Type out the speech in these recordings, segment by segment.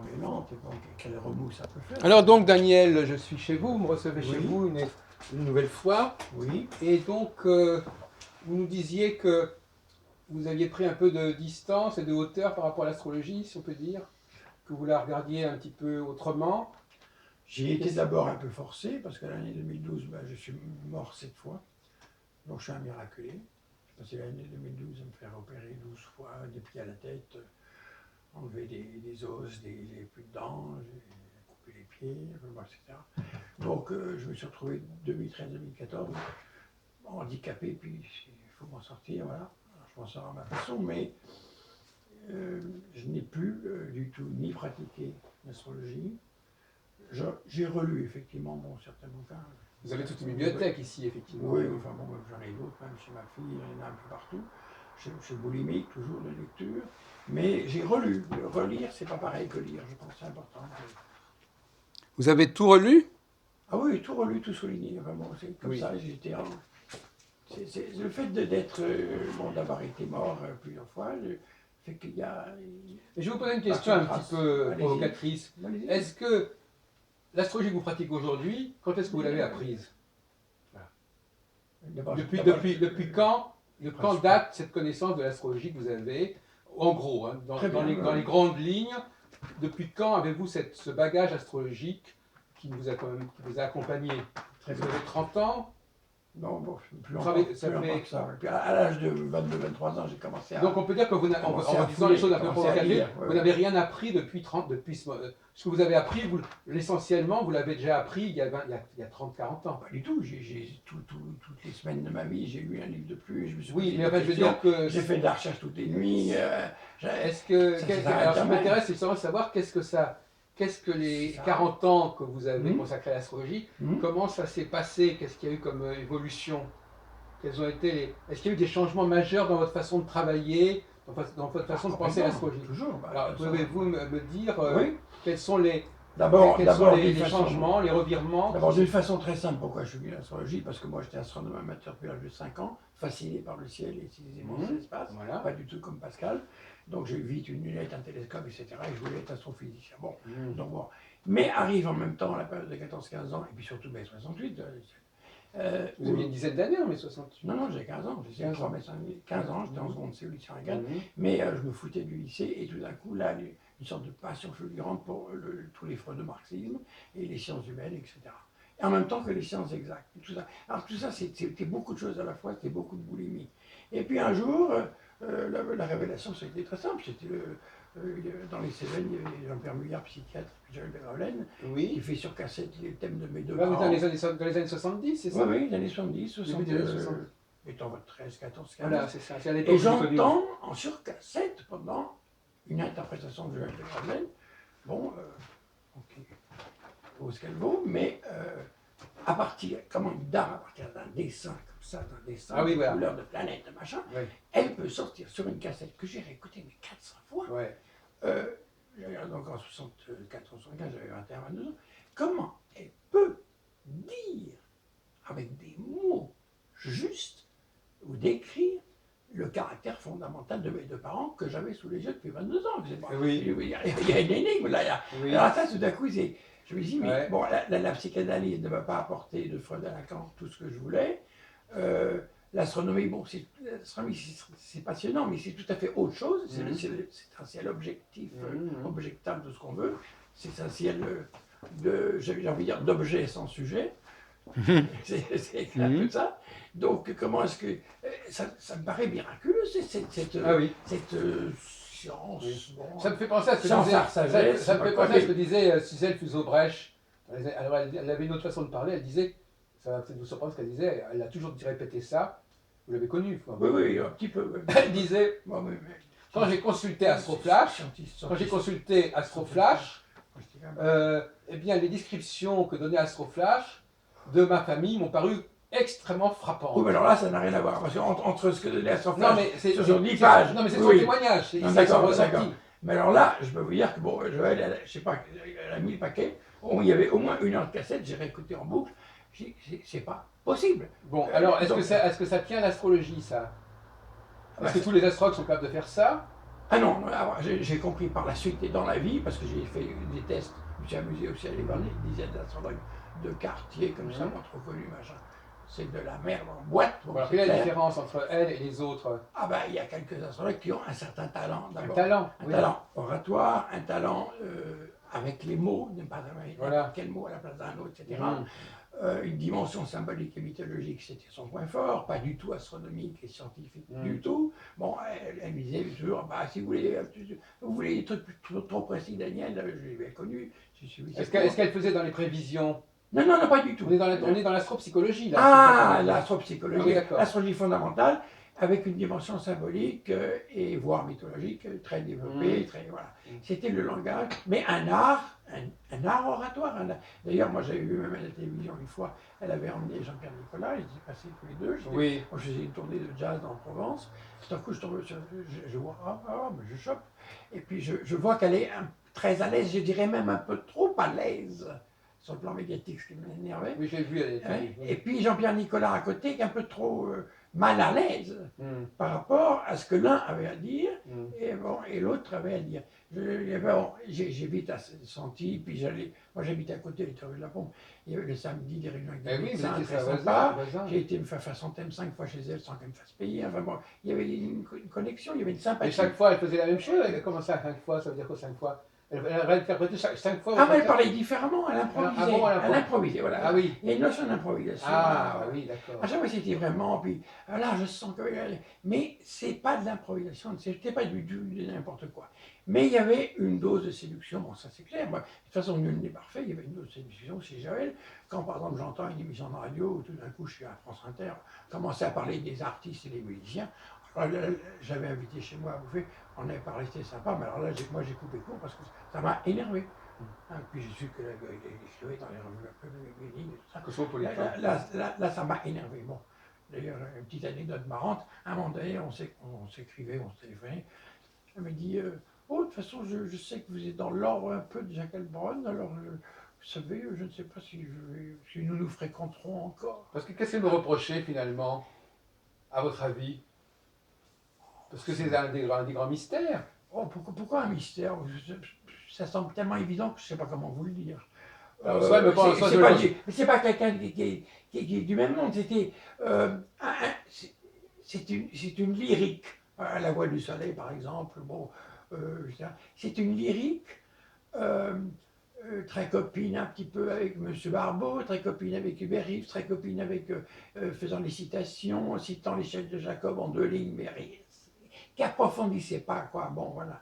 révélation est lente, et donc quelle remous ça peut faire. Alors donc Daniel, je suis chez vous me recevez chez Oui. vous une nouvelle fois. Oui, Et donc vous nous disiez que vous aviez pris un peu de distance et de hauteur par rapport à l'astrologie, si on peut dire, que vous la regardiez un petit peu autrement. j'ai été d'abord un peu forcé, parce que l'année 2012, ben, je suis mort 7 fois, donc je suis un miraculé. J'ai passé l'année 2012 à me faire opérer 12 fois, des pieds à la tête, enlever des os, des plus de dents, j'ai coupé les pieds, etc. Donc je me suis retrouvé 2013-2014 handicapé, puis il faut m'en sortir, voilà. Alors, je m'en sors à ma façon, mais je n'ai plus du tout ni pratiqué l'astrologie. J'ai relu effectivement certains bouquins. Vous avez toute une bibliothèque ici, effectivement. Oui, enfin bon, j'en ai d'autres, même chez ma fille, il y en a un peu partout. Chez Boulimique, toujours de lecture. Mais j'ai relu. Relire, c'est pas pareil que lire, je pense, c'est important. Vous avez tout relu? Ah oui, tout relu, tout souligné. Vraiment, c'est comme Oui. ça, j'étais en... C'est le fait d'être, bon, d'avoir été mort plusieurs fois, fait qu'il y a... Et je vais vous poser une question un petit peu provocatrice. Allez-y. Est-ce que l'astrologie que vous pratiquez aujourd'hui, quand est-ce que vous l'avez apprise? Depuis quand date cette connaissance de l'astrologie que vous avez? En gros, hein, dans les grandes lignes, depuis quand avez-vous ce bagage astrologique qui vous a accompagné? Vous avez 30 ans? Non, bon, plus Vous longtemps travaillez- que ça fait- ça. Et puis à l'âge de 22-23 ans, j'ai commencé à... Donc on peut dire que vous n'avez, en commencer à disant les fouiller, choses un peu commencer à provocatives, lire, vous n'avez rien appris depuis ce que vous avez appris, essentiellement, vous l'avez déjà appris il y a 30-40 ans. Pas du tout. Toutes les semaines de ma vie, j'ai lu un livre de plus. Je me suis Oui, posé mais des enfin, je veux questions. dire que... J'ai fait de la recherche toutes les nuits. Est-ce que... Ça alors, s'arrête ce qui jamais. m'intéresse, c'est justement de savoir qu'est-ce que les Ça. 40 ans que vous avez Mhm. consacrés à l'astrologie, Mhm. comment ça s'est passé? Qu'est-ce qu'il y a eu comme évolution? Quels ont été Est-ce qu'il y a eu des changements majeurs dans votre façon de travailler, dans votre façon de penser à l'astrologie? Toujours. Alors, pouvez-vous me dire Oui. quels sont les D'abord, changements, les revirements? D'abord, d'une façon très simple, pourquoi je suis venu à l'astrologie? Parce que moi, j'étais astronome amateur depuis l'âge de 5 ans, fasciné par le ciel et ses immenses espaces, Voilà. pas du tout comme Pascal. Donc, j'ai eu vite une lunette, un télescope, etc. Et je voulais être astrophysicien. Bon, donc bon. Mais arrive en même temps la période de 14-15 ans, et puis surtout mai 68. Vous aviez une dizaine d'années en mai 68. Non, j'ai 15 ans. J'ai 15 ans, j'étais en seconde C au lycée Reagan. Mais je me foutais du lycée, et tout d'un coup, là, une sorte de passion fulgurante pour tous les freudo-marxisme et les sciences humaines, etc. Et en même temps que les sciences exactes. Tout ça. Alors tout ça, c'était beaucoup de choses à la fois, c'était beaucoup de boulimie. Et puis un jour, la révélation, ça a été très simple. C'était dans les Cévennes, il y avait Jean-Pierre Mouillard, psychiatre, puis Joël Verlaine, qui fait sur cassette les thèmes de mes deux parents. Dans les années 70, c'est ça? Oui, les années 70, 60. Début des années 60. Étant votre 13, 14, 15. Voilà, c'est ça. C'est à l'époque Et j'entends en surcassette pendant une interprétation de Joël Verlaine. Bon, ok, vaut ce qu'elle vaut, mais à partir d'un dessin comme ça, d'un dessin de couleur de planète, de machin, elle peut sortir sur une cassette que j'ai réécoutée mais 400 fois. Donc en 64, 75, j'avais 21, 22 ans. Comment elle peut dire avec des mots justes ou décrire le caractère fondamental de mes deux parents que j'avais sous les yeux depuis 22 ans. Il y a une énigme là. Alors ça, tout d'un coup, je me dis, mais bon, la psychanalyse ne m'a pas apporté de Freud à Lacan tout ce que je voulais. L'astronomie, bon, c'est passionnant, mais c'est tout à fait autre chose. C'est un ciel objectif, objectable de ce qu'on veut. C'est un ciel j'ai envie de dire, d'objets sans sujet. C'est un peu ça. Donc, comment est-ce que... Ça me paraît miraculeux, cette science. Bon, ça me fait penser à ce que disait Suzelle Fusot-Brèche. Alors, elle avait une autre façon de parler. Elle disait, ça va peut-être vous surprendre ce qu'elle disait, elle a toujours répété ça. Vous l'avez connu, quoi. Oui, un petit peu. Elle disait, quand j'ai consulté Astroflash, eh bien, les descriptions que donnait Astroflash de ma famille m'ont paru extrêmement frappantes. Oui, mais alors là, ça n'a rien à voir, parce qu'entre ce que donnait Astroflash, non, mais c'est sur 10 pages... Non, mais c'est son témoignage, c'est son ressenti. Mais alors là, je peux vous dire que, bon, Joël, je sais pas, elle a mis le paquet, il y avait au moins 1 heure de cassette, j'ai réécouté en boucle, c'est pas possible. Bon, alors, est-ce que ça tient à l'astrologie, ça? Est-ce que tous les astrologues sont capables de faire ça? Ah non, alors, j'ai compris par la suite et dans la vie, parce que j'ai fait des tests, je me suis amusé aussi à aller voir des dizaines d'astrologues de quartier comme ça, pas trop connus, machin. C'est de la merde en boîte. Bon, Alors, c'est quelle est la clair. différence entre elle et les autres? Ah ben, il y a quelques astrologues qui ont un certain talent Un d'abord. talent, Un oui. talent oratoire, un talent avec les mots, ne pas travailler Voilà. n'importe quel mot à la place d'un autre, etc. Une dimension symbolique et mythologique, c'était son point fort, pas du tout astronomique et scientifique du tout. Bon, elle me disait toujours, bah, si vous voulez des trucs trop précis, Daniel, je l'ai bien connu. Est-ce qu'elle faisait dans les prévisions? Non, non, non, pas du tout. On est dans l'astropsychologie, là. Ah, l'astropsychologie, Ah oui, d'accord. l'astrologie fondamentale, avec une dimension symbolique et voire mythologique très développée, voilà. C'était le langage, mais un art oratoire. D'ailleurs, moi j'avais vu même à la télévision une fois, elle avait emmené Jean-Pierre Nicolas, ils étaient passés tous les deux. Oui. Moi je faisais une tournée de jazz en Provence. Tout à coup, je tombe je vois, mais je chope. Et puis je vois qu'elle est très à l'aise, je dirais même un peu trop à l'aise sur le plan médiatique, ce qui m'énervait. Oui, j'ai vu. Et puis Jean-Pierre Nicolas à côté, qui est un peu trop mal à l'aise par rapport à ce que l'un avait à dire et l'autre avait à dire. J'ai vite senti, puis moi j'habitais à côté de la Pompe, il y avait le samedi des réunions avec des médecins très sympas. J'ai été me faire son thème 5 fois chez elle sans qu'elle me fasse payer. Enfin bon, il y avait une connexion, il y avait une sympathie. Et chaque fois elle faisait la même chose? Comment ça, 5 fois? Ça veut dire quoi 5 fois? Elle réinterprétait 5 fois? Ah, mais elle parlait différemment, elle improvisait. Ah bon, elle improvisait, voilà. Ah oui. Il y a une notion d'improvisation. Ah oui, d'accord. À chaque fois, c'était vraiment, puis là, je sens que. Mais c'est pas de l'improvisation, c'était pas du n'importe quoi. Mais il y avait une dose de séduction, bon, ça c'est clair. Moi, de toute façon, nul n'est parfait, il y avait une dose de séduction chez Joël. Quand par exemple j'entends une émission de radio, où tout d'un coup je suis à France Inter, commencer à parler des artistes et des musiciens. Alors là, j'avais invité chez moi à bouffer, on avait parlé, c'était sympa, mais alors là, moi j'ai coupé court parce que ça m'a énervé. Puis j'ai su que il écrivait dans les revues un peu féminines et tout ça. Cosmopolitan. Là, ça m'a énervé. Bon, d'ailleurs, une petite anecdote marrante. À un moment donné, on s'écrivait, on se téléphonait. Elle me dit oh, de toute façon, je sais que vous êtes dans l'ordre un peu de Jacques Heilbronn, alors vous savez, je ne sais pas si nous nous fréquenterons encore. Parce que qu'est-ce qu'elle me reprochait finalement, à votre avis? Parce que c'est un des grands mystères. Oh, pourquoi un mystère? Ça semble tellement évident que je ne sais pas comment vous le dire. C'est pas quelqu'un qui est du même monde, c'est une lyrique. À La Voix du Soleil, par exemple, bon, c'est une lyrique très copine un petit peu avec M. Barbeau, très copine avec Hubert Reeves, très copine avec, faisant des citations, citant l'échelle de Jacob en 2 lignes, mais qui approfondissait pas, quoi. Bon, voilà.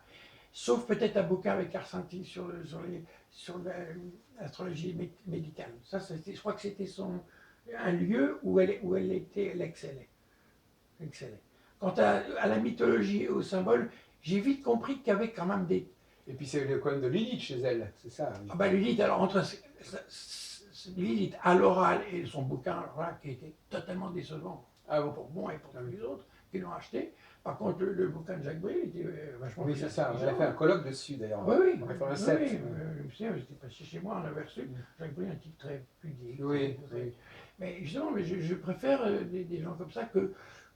Sauf peut-être un bouquin avec Arsentis sur l'astrologie médicale. Ça, je crois que c'était un lieu où elle excellait. Quant à la mythologie et au symbole, j'ai vite compris qu'il y avait quand même des... Et puis c'est le problème de Lilith chez elle, c'est ça? Oui. Ah ben Lilith, alors entre Lilith à l'oral et son bouquin, voilà, qui était totalement décevant pour moi et pour tous les autres qui l'ont acheté. Par contre, le bouquin de Jacques Bril était vachement... Oui, c'est ça, on a fait un colloque dessus d'ailleurs. Oui, en 87. Oui, j'étais passé chez moi, on avait reçu Jacques Bril, un type très pudique. Oui. Mais justement, je préfère des gens comme ça que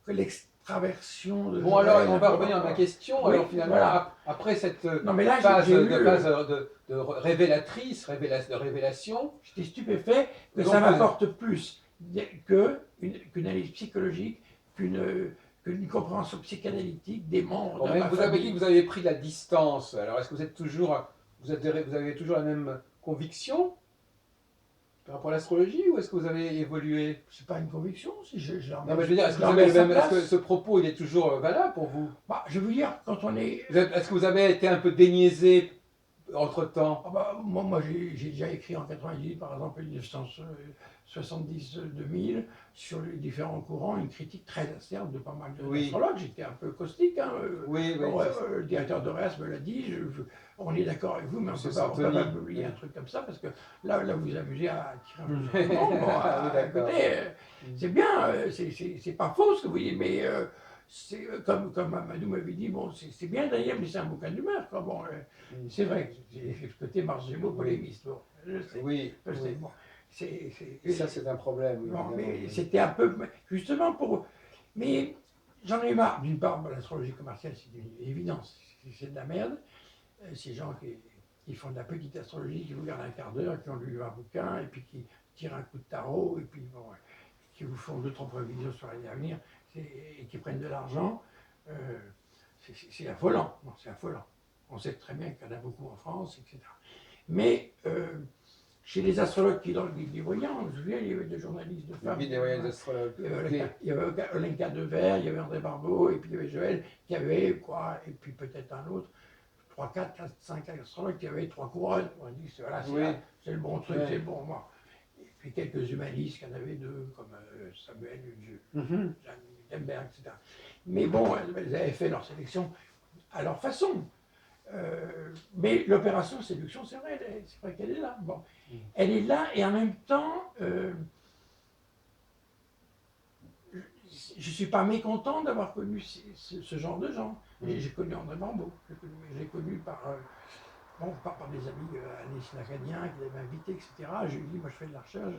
l'extraversion de... Bon, alors, on va revenir à ma question. Oui, alors, finalement, voilà. Après cette phase de révélation... J'étais stupéfait que ça m'apporte plus qu'une analyse psychologique, qu'une compréhension psychanalytique des membres de ma Vous famille. avez dit que vous avez pris de la distance. Alors, est-ce que vous avez toujours la même conviction par rapport à l'astrologie, ou est-ce que vous avez évolué? C'est pas une conviction, si non, mais je veux dire, est-ce que ce propos, il est toujours valable pour vous? Bah, je veux dire, quand on est... Est-ce que vous avez été un peu déniaisé entre-temps? Moi j'ai déjà écrit en 98, par exemple, 1970-2000, sur les différents courants, une critique très acerbe de pas mal d'astrologues. J'étais un peu caustique. Le directeur de RES me l'a dit, on est d'accord avec vous, mais on ne peut pas publier un truc comme ça, parce que là vous vous amusez à tirer un peu sur le monde. Écoutez, c'est bien, c'est pas faux ce que vous dites, mais... comme Amadou m'avait dit, bon, c'est bien Daniel, mais c'est un bouquin d'humeur. Bon, c'est vrai, j'ai ce côté Mars Gémeaux polémiste. Bon, je sais. Oui. Bon, ça, c'est un problème. Oui, bon, mais c'était un peu. Justement pour. Mais j'en ai marre. D'une part, l'astrologie commerciale, c'est une évidence. c'est de la merde. Ces gens qui font de la petite astrologie, qui vous regardent un quart d'heure, qui ont lu un bouquin, et puis qui tirent un coup de tarot, et puis bon, qui vous font 2-3 prévisions sur l'année à venir, et qui prennent de l'argent, c'est affolant. Non, c'est affolant. On sait très bien qu'il y en a beaucoup en France, etc. Mais chez les astrologues qui dans le guide des voyants, je me souviens, il y avait des journalistes de femmes. Le guide des voyants astrologues. Il y avait Olenka Devers, il y avait André Barbeau, et puis il y avait Joël, qui avait quoi, et puis peut-être un autre, 3, 4, 4, 5 astrologues qui avaient 3 couronnes. On dit, voilà, c'est le bon truc, c'est le bon. Moi. Et puis quelques humanistes qui en avaient 2, comme Samuel Jeanne Gutenberg, etc. Mais bon, elles avaient fait leur sélection à leur façon. Mais l'opération séduction, c'est vrai qu'elle est là. Bon. Elle est là et en même temps, je ne suis pas mécontent d'avoir connu ce genre de gens. J'ai connu André Barbeau, j'ai connu par des amis Anis Lacaniens qui l'avaient invité, etc. Je lui ai dit, moi je fais de la recherche.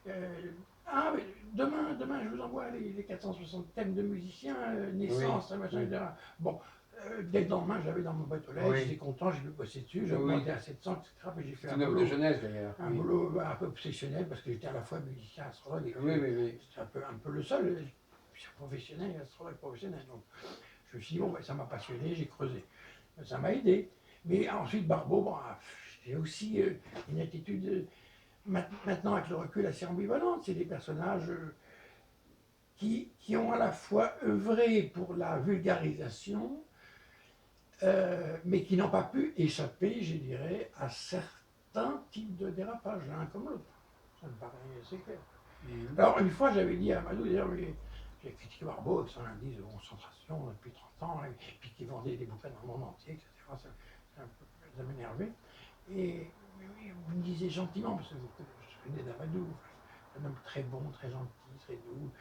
Mais demain, je vous envoie les 460 thèmes de musiciens, naissance, machin, etc. Bon, dès le lendemain, j'avais dans mon boîte aux lettres, j'étais content, j'ai pu bosser dessus, j'ai augmenté à 700, etc. Puis j'ai fait un boulot de jeunesse d'ailleurs. Un boulot un peu obsessionnel parce que j'étais à la fois musicien, astrologue, et c'était un peu le seul. Je suis professionnel, astrologue professionnel. Donc je me suis dit, bon, ça m'a passionné, j'ai creusé. Ça m'a aidé. Mais ensuite, Barbeau, j'ai aussi une attitude, maintenant avec le recul, assez ambivalente. C'est des personnages qui ont à la fois œuvré pour la vulgarisation, mais qui n'ont pas pu échapper, je dirais, à certains types de dérapages, l'un comme l'autre. Ça me paraît assez clair. Alors, une fois, j'avais dit à Amadou, d'ailleurs, j'ai critiqué Barbeau avec son indice de concentration depuis 30 ans, et puis qui vendait des bouquins dans le monde entier, etc. Ça m'énervait. Et on me disait gentiment, parce que je venais d'Amadou, un homme très bon, très gentil, très doux.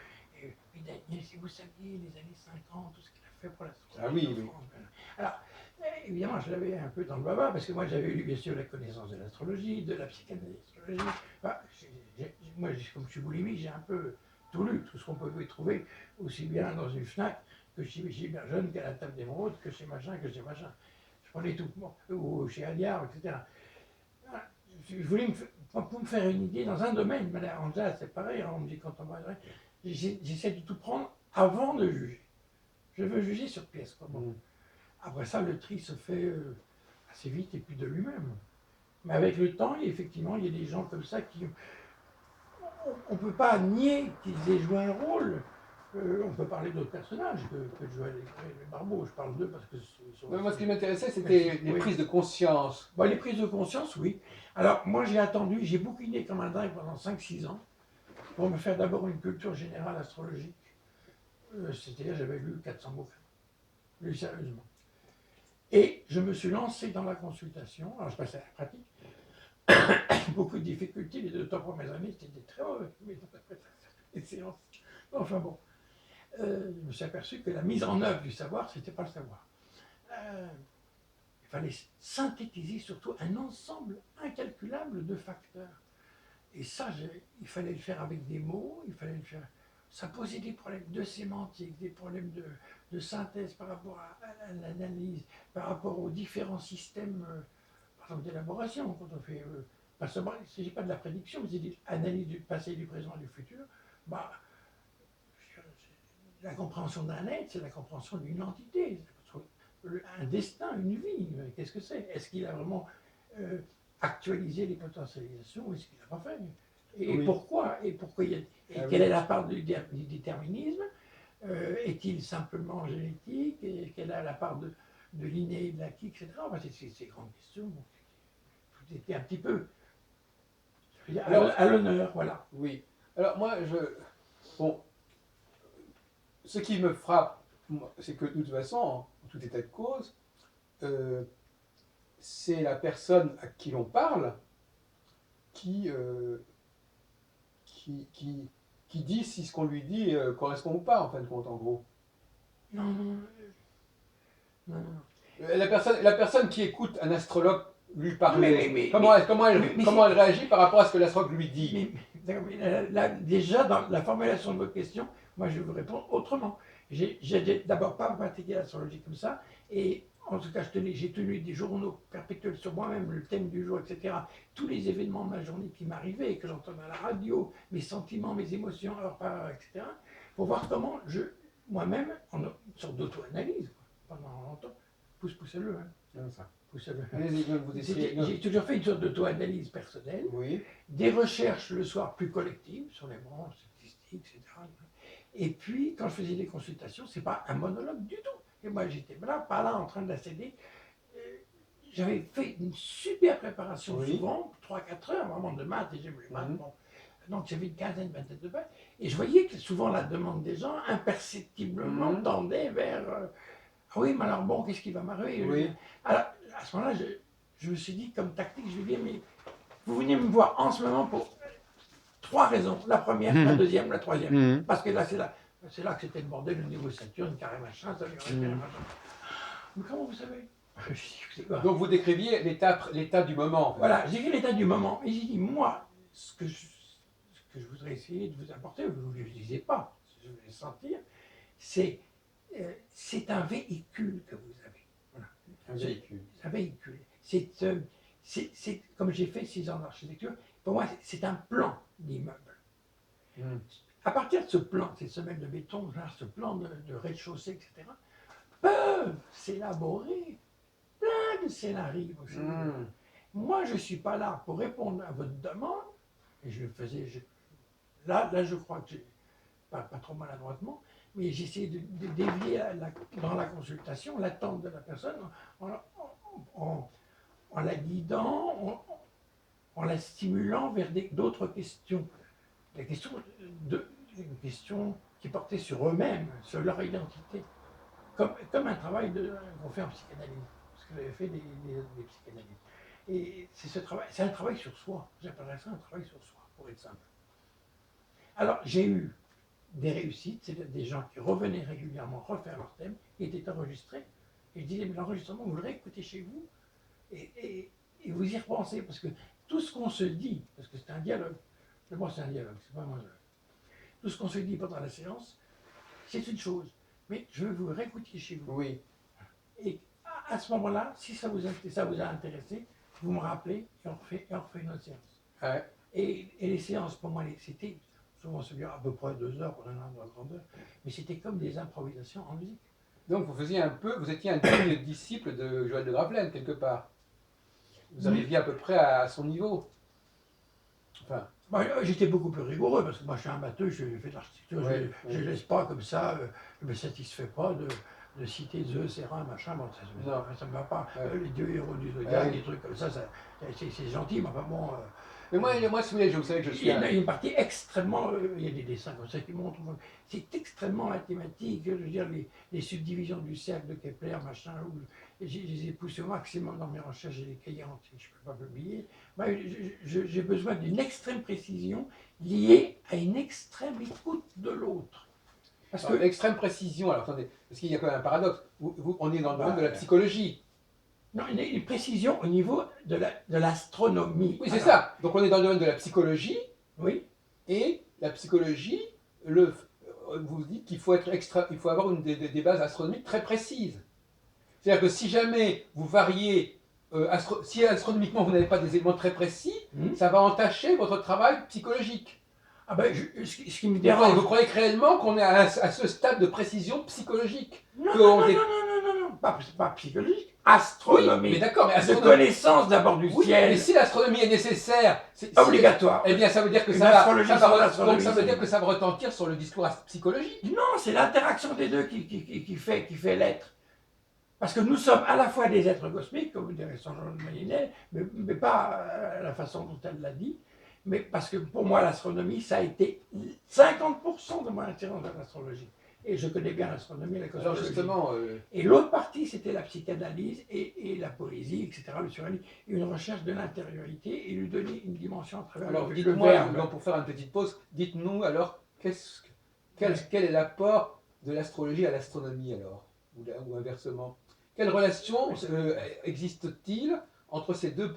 Et Daniel, si vous saviez, les années 50, tout ce qu'il a fait pour la société en France. Alors, évidemment, je l'avais un peu dans le baba, parce que moi, j'avais eu, bien sûr, la connaissance de l'astrologie, de la psychanalyse, enfin, moi, comme je suis boulimique, j'ai un peu tout lu, tout ce qu'on peut y trouver, aussi bien dans une FNAC que chez Bergeon, qu'à la table d'émeraude, que chez machin, Je prenais tout, ou chez Alliard, etc. Je voulais pour me faire une idée dans un domaine, mais en jazz, c'est pareil, on me dit quand on va. J'essaie de tout prendre avant de juger. Je veux juger sur pièce. Quoi. Bon. Après ça, le tri se fait assez vite et puis de lui-même. Mais avec le temps, effectivement, il y a des gens comme ça qui. On ne peut pas nier qu'ils aient joué un rôle. On peut parler d'autres personnages que Joël et Barbeau. Je parle d'eux parce que moi, ce qui m'intéressait, c'était les prises de conscience. Bon, les prises de conscience, oui. Alors, moi, j'ai bouquiné comme un dingue pendant 5-6 ans pour me faire d'abord une culture générale astrologique. C'est-à-dire, j'avais lu 400 bouquins. Lu sérieusement. Et je me suis lancé dans la consultation. Alors, je passais à la pratique. Beaucoup de difficultés. Les 2 premières années, c'était très mauvais. Les séances. Enfin bon. Je me suis aperçu que la mise en œuvre du savoir, c'était pas le savoir. Il fallait synthétiser surtout un ensemble incalculable de facteurs. Et ça, il fallait le faire avec des mots, il fallait le faire. Ça posait des problèmes de sémantique, des problèmes de synthèse par rapport à l'analyse, par rapport aux différents systèmes, par exemple d'élaboration, quand on fait. Il ne s'agit pas de la prédiction, mais c'est de l'analyse du passé, du présent et du futur. La compréhension d'un être, c'est la compréhension d'une entité. Un destin, une vie, qu'est-ce que c'est? Est-ce qu'il a vraiment actualisé les potentialisations ou est-ce qu'il n'a pas fait? Et pourquoi? Et quelle est la part du déterminisme? Est-il simplement génétique? Et quelle est la part de l'inné et de l'acquis, etc. Enfin, ces grandes questions. Tout était un petit peu à l'honneur, voilà. Oui. Alors moi, ce qui me frappe, c'est que de toute façon, en tout état de cause, c'est la personne à qui l'on parle qui dit si ce qu'on lui dit correspond ou pas, en fin de compte, en gros. Non. La personne qui écoute un astrologue lui parler, comment elle réagit par rapport à ce que l'astrologue lui dit? Déjà, dans la formulation de votre question, moi je vais vous répondre autrement. J'ai d'abord pas pratiqué l'astrologie comme ça, et en tout cas, j'ai tenu des journaux perpétuels sur moi-même, le thème du jour, etc. Tous les événements de ma journée qui m'arrivaient, que j'entendais à la radio, mes sentiments, mes émotions, heure par heure, etc. Pour voir comment moi-même, en une sorte d'auto-analyse, pendant longtemps, poussez-le, hein. Comme ça. Poussez-le. Vous essayez... J'ai toujours fait une sorte d'auto-analyse personnelle, Oui. des recherches le soir plus collectives sur les branches, statistiques, etc. Et puis, quand je faisais des consultations, c'est pas un monologue du tout. Et moi, j'étais là, pas là, en train de la céder. J'avais fait une super préparation, Oui. souvent, 3-4 heures, vraiment de maths, et j'aime les maths. Mhm. Bon. Donc, j'avais une quinzaine, vingtaine de pages. Et je voyais que souvent, la demande des gens, imperceptiblement, Mhm. tendait vers ah oui, mais alors bon, qu'est-ce qui va m'arriver? Oui. Alors, à ce moment-là, je me suis dit, comme tactique, je lui ai dit, mais vous venez me voir en ce moment pour 3 raisons. La première, la deuxième, la troisième. Parce que là, c'est là que c'était le bordel au niveau Saturne, carré machin, ça lui machin. Mais comment vous savez? Donc vous décriviez l'état du moment. En fait. Voilà, j'ai vu l'état du moment. Et j'ai dit, moi, ce que je voudrais essayer de vous apporter, vous ne le disiez pas, je vais le sentir, c'est un véhicule que vous avez. Voilà. Un véhicule. Un véhicule. C'est comme j'ai fait 6 ans d'architecture, pour moi, c'est un plan d'immeuble. À partir de ce plan, ces semelles de béton, ce plan de rez-de-chaussée, etc., peuvent s'élaborer plein de scénarios. Moi, je ne suis pas là pour répondre à votre demande, et je le faisais, là, je crois que pas trop maladroitement, mais j'essayais de dévier dans la consultation l'attente de la personne en la guidant, en la stimulant vers d'autres questions. Des questions qui portaient sur eux-mêmes, sur leur identité. Comme un travail qu'on fait en psychanalyse, parce que j'avais fait des psychanalyses. Et c'est un travail sur soi. J'appellerais ça un travail sur soi, pour être simple. Alors, j'ai eu des réussites, c'est des gens qui revenaient régulièrement refaire leur thème, qui étaient enregistrés. Et je disais, mais l'enregistrement, vous le réécoutez chez vous et vous y repensez, parce que tout ce qu'on se dit, parce que c'est un dialogue, d'abord c'est un dialogue, c'est pas un monologue. Tout ce qu'on se dit pendant la séance, c'est une chose, mais je veux vous réécouter chez vous. Oui. Et à ce moment-là, si ça vous a intéressé, vous me rappelez et on refait une autre séance. Ouais. Et les séances, pour moi, c'était souvent ça dure à peu près 2 heures, pour un an de grandeur, mais c'était comme des improvisations en musique. Donc vous étiez un digne disciple de Joël de Gravelaine, quelque part. Vous arriviez à peu près à son niveau. Enfin. Bah, j'étais beaucoup plus rigoureux, parce que moi je suis un matheux, je fais de l'architecture, je ne laisse pas comme ça, je ne me satisfais pas de citer Zeus, Héra, machin, bon, ça ne me va pas. Les 2 héros du Zodiac, des trucs comme ça, c'est gentil, mais enfin bon. Mais moi, si vous voulez, vous savez que je suis. Il y a une partie extrêmement. Il y a des dessins comme ça qui montrent. C'est extrêmement mathématique. Je veux dire, les subdivisions du cercle de Kepler, machin. Je les ai poussées au maximum dans mes recherches. J'ai des cahiers entiers que je ne peux pas publier. Moi, j'ai besoin d'une extrême précision liée à une extrême écoute de l'autre. Parce que l'extrême précision, alors attendez, parce qu'il y a quand même un paradoxe. On est dans le domaine de la psychologie. Non, une précision au niveau de l'astronomie. Oui, c'est ça. Donc on est dans le domaine de la psychologie. Oui. Et la psychologie, vous dites qu'il faut avoir des bases astronomiques très précises. C'est-à-dire que si jamais vous variez, si astronomiquement vous n'avez pas des éléments très précis, ça va entacher votre travail psychologique. Ah ben, ce qui me dérange. Vous croyez réellement qu'on est à ce stade de précision psychologique? Non, pas psychologique, astronomique. Oui, mais d'accord, mais de connaissance d'abord du ciel. Mais si l'astronomie est nécessaire, obligatoire. Eh bien, ça veut dire que ça veut dire que ça va retentir sur le discours psychologique. Non, c'est l'interaction des deux qui fait l'être. Parce que nous sommes à la fois des êtres cosmiques, comme vous direz Saint Jean de Malinel, mais pas la façon dont elle l'a dit. Mais parce que pour moi, l'astronomie, ça a été 50% de mon intérêt dans l'astrologie. Et je connais bien l'astronomie et la cosmologie. Alors justement, Et l'autre partie, c'était la psychanalyse et la poésie, etc., le surréalisme, une recherche de l'intériorité et lui donner une dimension à travers alors, le verbe. Pour faire une petite pause, dites-nous alors, quel est l'apport de l'astrologie à l'astronomie alors, ou inversement? Quelle relation existe-t-il entre ces deux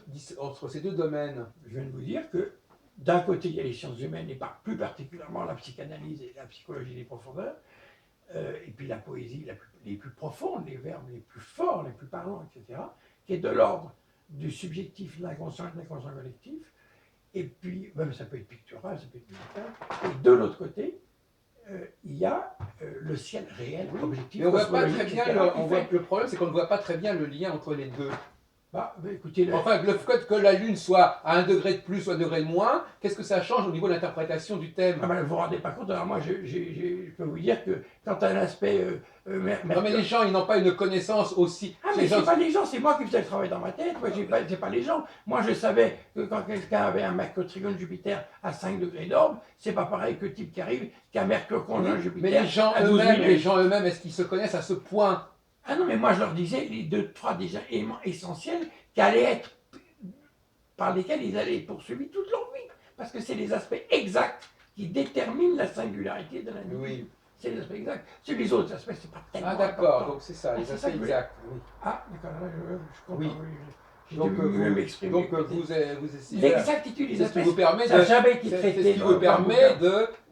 domaines? Je viens de vous dire que d'un côté, il y a les sciences humaines, et plus particulièrement la psychanalyse et la psychologie des profondeurs, et puis la poésie, les plus profondes, les verbes les plus forts, les plus parlants, etc., qui est de l'ordre du subjectif, de l'inconscient et de l'inconscient collectif. Et puis, même ça peut être pictural, ça peut être musical. Et de l'autre côté, il y a le ciel réel, objectif. Mais on voit pas très cosmologique, bien, etc., le problème c'est qu'on ne voit pas très bien le lien entre les deux. Bah, écoutez, Enfin, le fait que la Lune soit à 1 degré de plus ou 1 degré de moins, qu'est-ce que ça change au niveau de l'interprétation du thème? ah ben, vous vous rendez pas compte. Alors moi, je peux vous dire que quand un aspect Non mais les gens, ils n'ont pas une connaissance aussi. ah, mais c'est pas les gens, c'est moi qui faisais le travail dans ma tête. Moi, c'est pas les gens. Moi, je savais que quand quelqu'un avait un Mercure trigone Jupiter à 5 degrés d'orbe, c'est pas pareil que le type qui arrive, qui a Mercure conjoint Jupiter. Mais les gens eux-mêmes, est-ce qu'ils se connaissent à ce point? Ah non, mais moi, je leur disais les 2, 3 déjà éléments essentiels qui allaient être, par lesquels ils allaient être poursuivis toute leur vie. Parce que c'est les aspects exacts qui déterminent la singularité de l'individu. Oui. C'est les aspects exacts. Sur les autres aspects, c'est pas tellement Ah d'accord, important. donc c'est ça, les c'est aspects ça que je voulais- exacts. Oui. Ah, d'accord, là, je comprends. Oui. J'ai Donc, dû mieux m'exprimer. vous essayez. L'exactitude des C'est ce qui aspects, vous permet ça n'a de, jamais été c'est traité. ce qui vous permet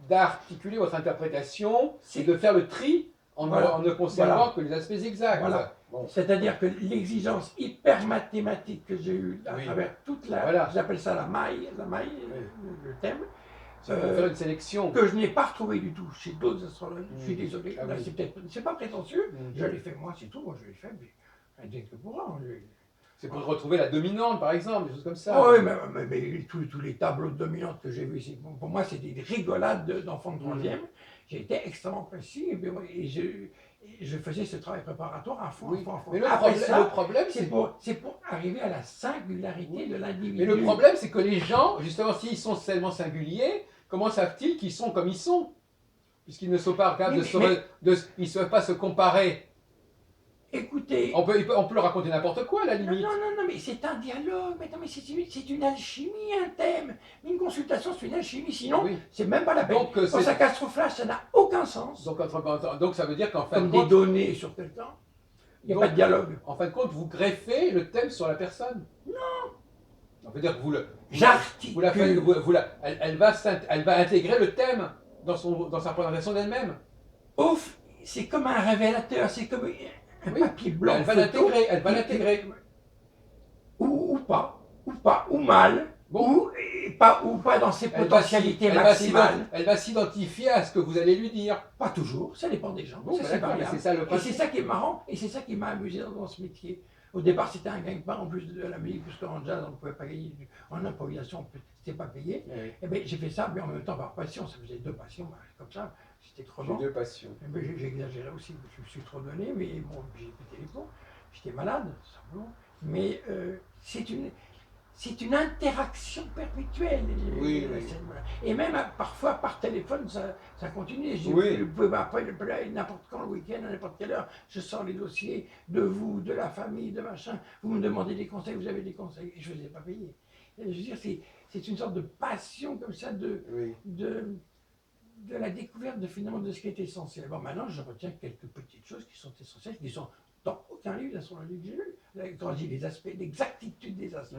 d'articuler votre interprétation et de faire le tri en, Voilà. en ne conservant Voilà. que les aspects exacts. Voilà. Bon. C'est-à-dire que l'exigence hyper mathématique que j'ai eue à Oui. travers toute la. Voilà. J'appelle ça la maille, le thème. C'est pour faire une sélection. Que je n'ai pas retrouvé du tout chez d'autres astrologues. Je suis désolé. Ah Là, oui. c'est pas prétentieux. Mm. Je l'ai fait moi, c'est tout. Moi, je l'ai fait, mais dès que pourra. C'est pour retrouver la dominante, par exemple, des choses comme ça. Oh, oui, mais tous les tableaux de dominante que j'ai vus, pour moi, c'est des rigolades d'enfants de troisième. J'ai été extrêmement précis et je faisais ce travail préparatoire à fond, Oui. à fond, à fond. Mais Après ça, le problème, c'est pour arriver à la singularité de l'individu. Mais le problème, c'est que les gens, justement, s'ils sont tellement singuliers, comment savent-ils qu'ils sont comme ils sont? Puisqu'ils ne sont pas capables ils ne peuvent pas se comparer. Écoutez. On peut leur raconter n'importe quoi, à la limite. Non, mais c'est un dialogue. Mais non, mais c'est une alchimie, un thème. Mais une consultation, c'est une alchimie. Sinon, Oui. c'est même pas la peine. Donc, quand ça castroflash, ça n'a aucun sens. Donc ça veut dire qu'en fin Comme de compte, des données sur quelqu'un, il n'y a pas de dialogue. En fin de compte, vous greffez le thème sur la personne. Non. On veut dire que j'articule. Elle va intégrer le thème dans sa présentation d'elle-même. Ouf, c'est comme un révélateur, c'est comme un papier blanc. Elle va l'intégrer. Ou pas, ou mal, bon. ou pas dans ses potentialités maximales. Elle va s'identifier à ce que vous allez lui dire. Pas toujours, ça dépend des gens. Bon, c'est ça le et c'est ça qui est marrant, et c'est ça qui m'a amusé dans ce métier. Au départ, c'était un gagne-pain en plus de la musique, parce qu'en jazz, on ne pouvait pas gagner, en improvisation, c'était pas payé. Oui. Et bien, j'ai fait ça, mais en même temps par passion, ça faisait 2 passions, comme ça, c'était trop long. J'ai 2 passions. J'ai exagéré aussi, je me suis trop donné, mais bon, j'ai pété les plombs. J'étais malade, simplement. Mais c'est une interaction perpétuelle. Oui. Et même parfois par téléphone, ça continue. Oui. Après, n'importe quand, le week-end, à n'importe quelle heure, je sors les dossiers de vous, de la famille, de machin. Vous me demandez des conseils, vous avez des conseils. Et je ne les ai pas payés. Et je veux dire, c'est une sorte de passion comme ça de la découverte finalement de ce qui est essentiel. Bon, maintenant, je retiens quelques petites choses qui sont essentielles, qui sont dans aucun livre d'astrologie que j'ai lu. Quand je dis les aspects, l'exactitude des aspects,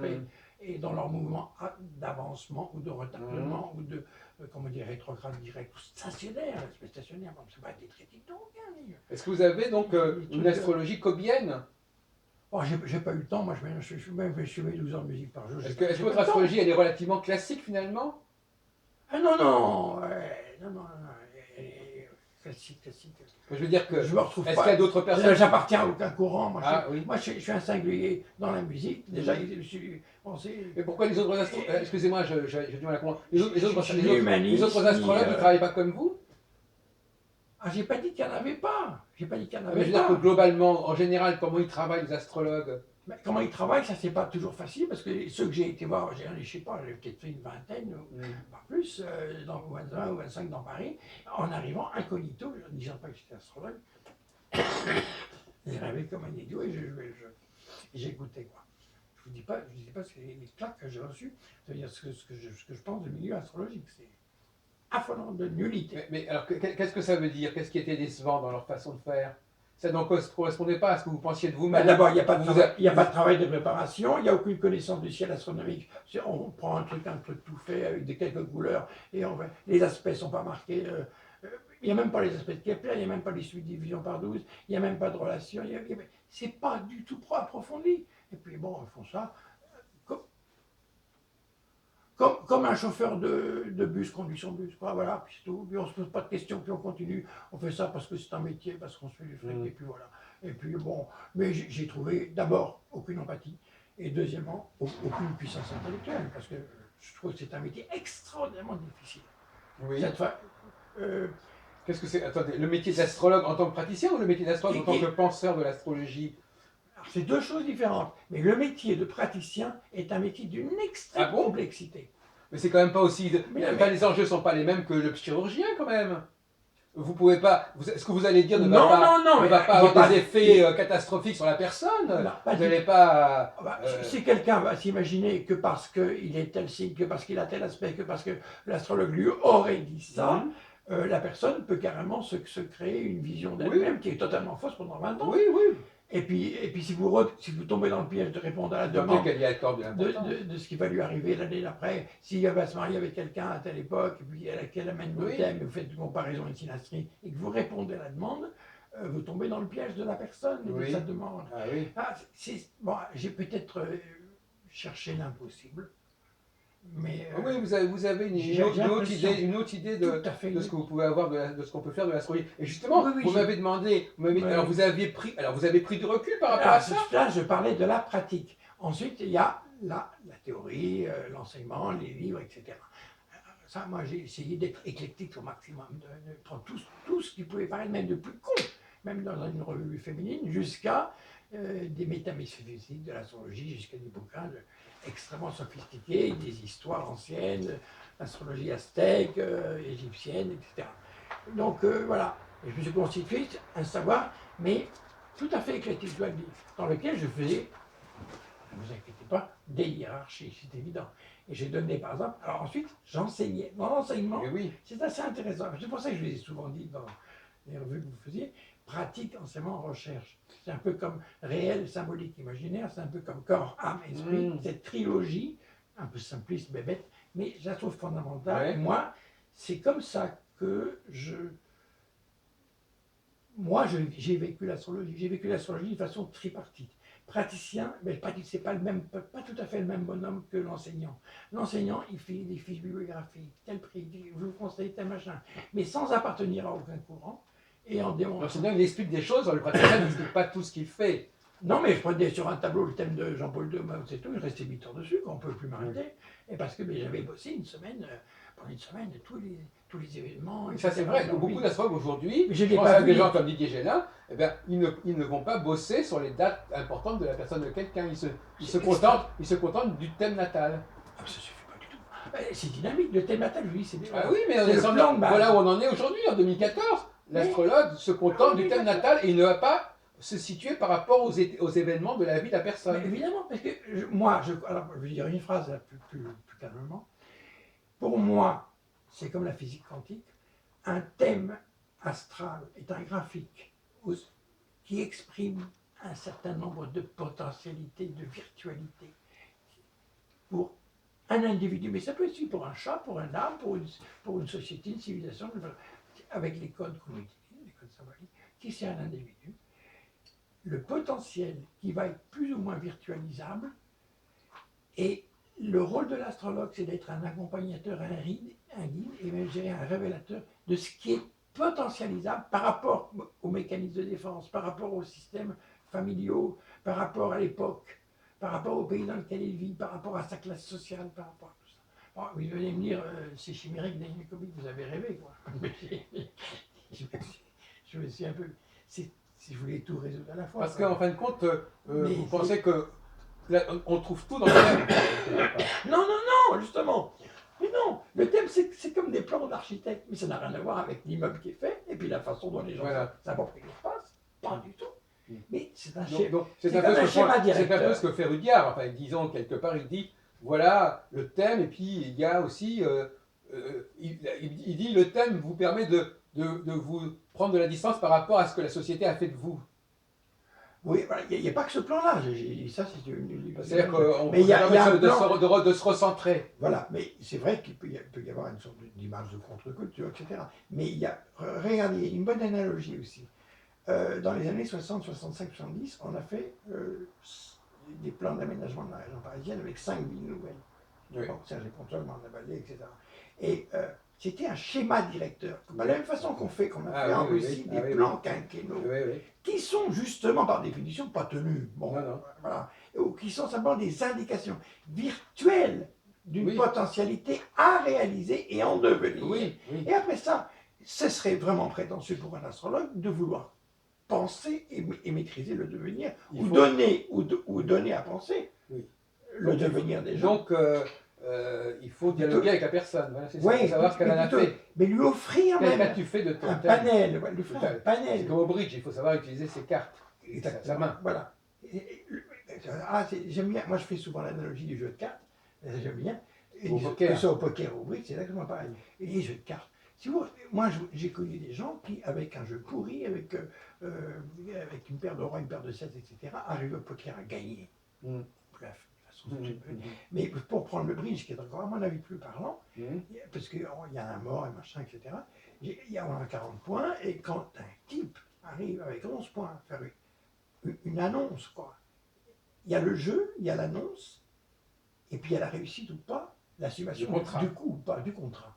et dans leur mouvement d'avancement ou de retardement ou de, comment dire, rétrograde direct ou stationnaire. L'aspect stationnaire, bon, ça n'a pas été traité dans aucun livre. Est-ce que vous avez donc une astrologie cobienne? Oh, j'ai pas eu le temps, moi je suis 12 heures de musique par jour. Est-ce que votre astrologie, elle est relativement classique finalement? Ah non, classique. Je veux dire que. Je me retrouve pas. Est-ce qu'il y a d'autres personnes? J'appartiens à aucun courant. Moi, oui. Moi, je suis un singulier dans la musique. Déjà, mais pourquoi les autres astrologues? Excusez-moi, j'ai du mal à comprendre. Les autres astrologues ne travaillent pas comme vous? Ah, j'ai pas dit qu'il n'y en avait pas. J'ai pas dit qu'il y en avait mais je veux dire que globalement, en général, comment ils travaillent les astrologues? Mais comment ils travaillent, ça c'est pas toujours facile, parce que ceux que j'ai été voir, je sais pas, j'ai peut-être fait une vingtaine, pas plus, dans 20 ou 25 dans Paris, en arrivant incognito, je ne disant pas que j'étais astrologue, j'ai rêvé comme un idiot et j'écoutais quoi. Je ne vous dis pas les claques que j'ai reçues, c'est-à-dire ce que je pense du milieu astrologique, c'est affolant de nullité. Mais alors, qu'est-ce que ça veut dire? Qu'est-ce qui était décevant dans leur façon de faire? Ça ne correspondait pas à ce que vous pensiez de vous-même. D'abord, il n'y a pas de travail de préparation, il n'y a aucune connaissance du ciel astronomique. On prend un truc tout fait avec quelques couleurs et les aspects ne sont pas marqués Il n'y a même pas les aspects de Kepler, il n'y a même pas les subdivisions par 12, il n'y a même pas de relation, c'est pas du tout approfondi. Et puis bon, ils font ça comme un chauffeur de bus conduit son bus, quoi, voilà, puis c'est tout. Puis on se pose pas de questions, puis on continue. On fait ça parce que c'est un métier, parce qu'on se fait du fric, et puis voilà. Et puis bon, mais j'ai trouvé d'abord aucune empathie, et deuxièmement, aucune puissance intellectuelle, parce que je trouve que c'est un métier extraordinairement difficile. Oui. Cette fois, Qu'est-ce que c'est? Attendez, le métier d'astrologue en tant que praticien ou le métier d'astrologue en tant que penseur de l'astrologie? c'est deux choses différentes. Mais le métier de praticien est un métier d'une extrême complexité. Mais c'est quand même pas aussi. Les enjeux ne sont pas les mêmes que le chirurgien quand même. Vous pouvez pas. Ce que vous allez dire ne va pas avoir des effets catastrophiques sur la personne. Non, vous n'allez pas. Si quelqu'un va s'imaginer que parce qu'il est tel signe, que parce qu'il a tel aspect, que parce que l'astrologue lui aurait dit ça, la personne peut carrément se créer une vision d'elle-même qui est totalement fausse pendant 20 ans. Oui, oui. Et puis si vous tombez dans le piège de répondre à la demande de ce qui va lui arriver l'année d'après, s'il va se marier avec quelqu'un à telle époque, et puis qu'elle amène le thème, et vous faites une comparaison et une synastrie, et que vous répondez à la demande, vous tombez dans le piège de la personne et de sa demande. Ah, oui. Bon, j'ai peut-être cherché l'impossible. Mais, oui, vous avez une autre idée de ce que vous pouvez avoir, de ce qu'on peut faire de l'astrologie. Et justement, vous m'avez demandé, alors vous avez pris du recul par rapport à ça. Là, je parlais de la pratique. Ensuite, il y a la théorie, l'enseignement, les livres, etc. Ça, moi, j'ai essayé d'être éclectique au maximum, de prendre tout ce qui pouvait paraître même de plus con, même dans une revue féminine, jusqu'à des métaphysiques de l'astrologie, jusqu'à des bouquins extrêmement sophistiqués, des histoires anciennes, l'astrologie aztèque, égyptienne, etc. Donc voilà, et je me suis constitué un savoir, mais tout à fait éclectique, je dois le dire, dans lequel je faisais, ne vous inquiétez pas, des hiérarchies, c'est évident. Et j'ai donné par exemple, alors ensuite j'enseignais. Dans l'enseignement, c'est assez intéressant. C'est pour ça que je vous ai souvent dit dans les revues que vous faisiez, pratique, enseignement, recherche. C'est un peu comme réel, symbolique, imaginaire, c'est un peu comme corps, âme, esprit. Cette trilogie, un peu simpliste, bébête, mais je la trouve fondamentale. Et moi, c'est comme ça que j'ai vécu l'astrologie. J'ai vécu l'astrologie de façon tripartite. Praticien, mais le praticien, c'est pas tout à fait le même bonhomme que l'enseignant. L'enseignant, il fait des fiches bibliographiques, tel prix, je vous conseille tel machin, mais sans appartenir à aucun courant. Et en démontrant. L'enseignant, il explique des choses, le praticien n'explique pas tout ce qu'il fait. Non, mais je prenais sur un tableau le thème de Jean-Paul II, Mao Tse-tung, je restais 8 heures dessus, qu'on ne peut plus m'arrêter. Et parce que j'avais bossé une semaine, pendant une semaine, tous les événements. Ça, c'est vrai. Beaucoup d'astrologues aujourd'hui, je pense à des gens comme Didier Gélin, eh bien, ils ne vont pas bosser sur les dates importantes de la personne de quelqu'un. Ils se contentent du thème natal. Ah, ça suffit pas du tout. C'est dynamique, le thème natal, oui, c'est. Ah oui, mais voilà où on en est aujourd'hui, en 2014. L'astrologue se contente du thème natal et il ne va pas se situer par rapport aux événements de la vie de la personne. Mais évidemment, parce que alors, je vais dire une phrase là, plus calmement. Pour moi, c'est comme la physique quantique, un thème astral est un graphique qui exprime un certain nombre de potentialités, de virtualités pour un individu, mais ça peut être aussi pour un chat, pour un arbre, pour une société, une civilisation, avec les codes qu'on utilise, les codes symboliques. Si c'est un individu, le potentiel qui va être plus ou moins virtualisable, et le rôle de l'astrologue, c'est d'être un accompagnateur, un guide, et même un révélateur de ce qui est potentialisable par rapport aux mécanismes de défense, par rapport aux systèmes familiaux, par rapport à l'époque, par rapport au pays dans lequel il vit, par rapport à sa classe sociale, par rapport à tout ça. Bon, vous allez me dire, c'est chimérique, Daniel Comic, vous avez rêvé, quoi. Je me suis un peu... Si je voulais tout résoudre à la fois. Parce qu'en fin de compte, vous pensez que on trouve tout dans le thème. Non, justement. Mais non, le thème, c'est comme des plans d'architecte, mais ça n'a rien à voir avec l'immeuble qui est fait, et puis la façon dont les gens s'approprient l'espace, pas du tout. Mais c'est un schéma. C'est un peu ce que fait Rudyard, enfin, disons, quelque part, il dit, voilà le thème, et puis il y a aussi, il dit, le thème vous permet de vous prendre de la distance par rapport à ce que la société a fait de vous. Oui, voilà, il n'y a pas que ce plan-là. Ça, c'est une. C'est-à-dire qu'on Mais il y a un de, plan. de se recentrer. Voilà, mais c'est vrai qu'il peut y avoir une sorte d'image de contre-culture, etc. Mais il y a, regardez, il y a une bonne analogie aussi. Dans les années 60, 65, 70, on a fait des plans d'aménagement de la région parisienne avec 5 villes nouvelles. Oui. Bon, Sergi-Pontoise, Marne-la-Vallée, etc. Et c'était un schéma directeur. De la même façon qu'on a fait en Russie des plans quinquennaux, qui sont justement par définition pas tenus. Bon, voilà. Ou qui sont simplement des indications virtuelles d'une potentialité à réaliser et en devenir. Et après ça, ce serait vraiment prétentieux pour un astrologue de vouloir penser et maîtriser le devenir, ou donner à penser le devenir des gens. Donc, il faut dialoguer avec la personne, voilà, c'est ça, pour savoir ce qu'elle en a fait. Mais lui offrir même qu'as-tu fait de ton un panel, lui faire un panel. C'est comme au bridge, il faut savoir utiliser ses cartes, sa main. Voilà. J'aime bien, moi je fais souvent l'analogie du jeu de cartes, j'aime bien. Au poker. Que ce soit au poker ou au bridge, c'est exactement pareil. Et les jeux de cartes. Moi j'ai connu des gens qui, avec un jeu pourri, avec une paire de rois, une paire de 7, etc., arrivent au poker à gagner. Bref. Mais pour prendre le bridge, qui est encore à mon avis plus parlant, parce qu'il y a un mort et machin, etc., on a 40 points, et quand un type arrive avec 11 points à faire une annonce, quoi, il y a le jeu, il y a l'annonce, et puis il y a la réussite ou pas, l'assumation du coup ou pas, du contrat.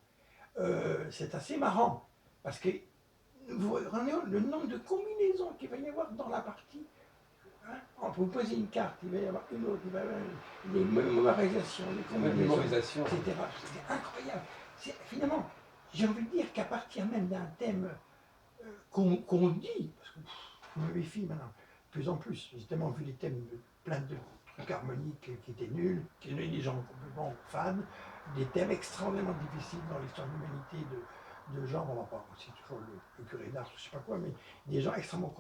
C'est assez marrant, parce que vous regardez le nombre de combinaisons qu'il va y avoir dans la partie. On peut vous poser une carte, il va y avoir une autre, il va y avoir les mémorisations, les combinaisons, etc. C'est incroyable. Finalement, j'ai envie de dire qu'à partir même d'un thème qu'on dit, parce que je me méfie maintenant, de plus en plus, j'ai tellement vu des thèmes plein de trucs harmoniques qui étaient nuls, qui étaient des gens complètement fans, des thèmes extraordinairement difficiles dans l'histoire de l'humanité, de gens, on va pas aussi toujours le curé d'Ars, je sais pas quoi, mais des gens extrêmement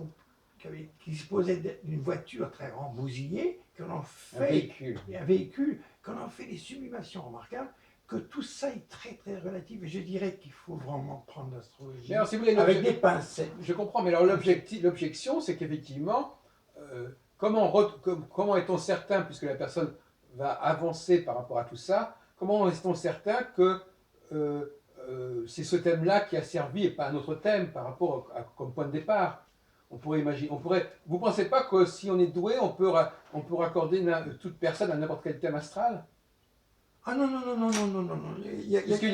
qui disposaient d'une voiture très grande, bousillée, qu'on en fait un véhicule, qu'on en fait des sublimations remarquables, que tout ça est très très relatif. Et je dirais qu'il faut vraiment prendre l'astrologie avec des pincettes. Je comprends, mais alors l'objection, c'est qu'effectivement, comment est-on certain, puisque la personne va avancer par rapport à tout ça, comment est-on certain que c'est ce thème-là qui a servi et pas un autre thème par rapport comme point de départ? On pourrait imaginer, vous ne pensez pas que si on est doué, on peut raccorder toute personne à n'importe quel thème astral? Ah non.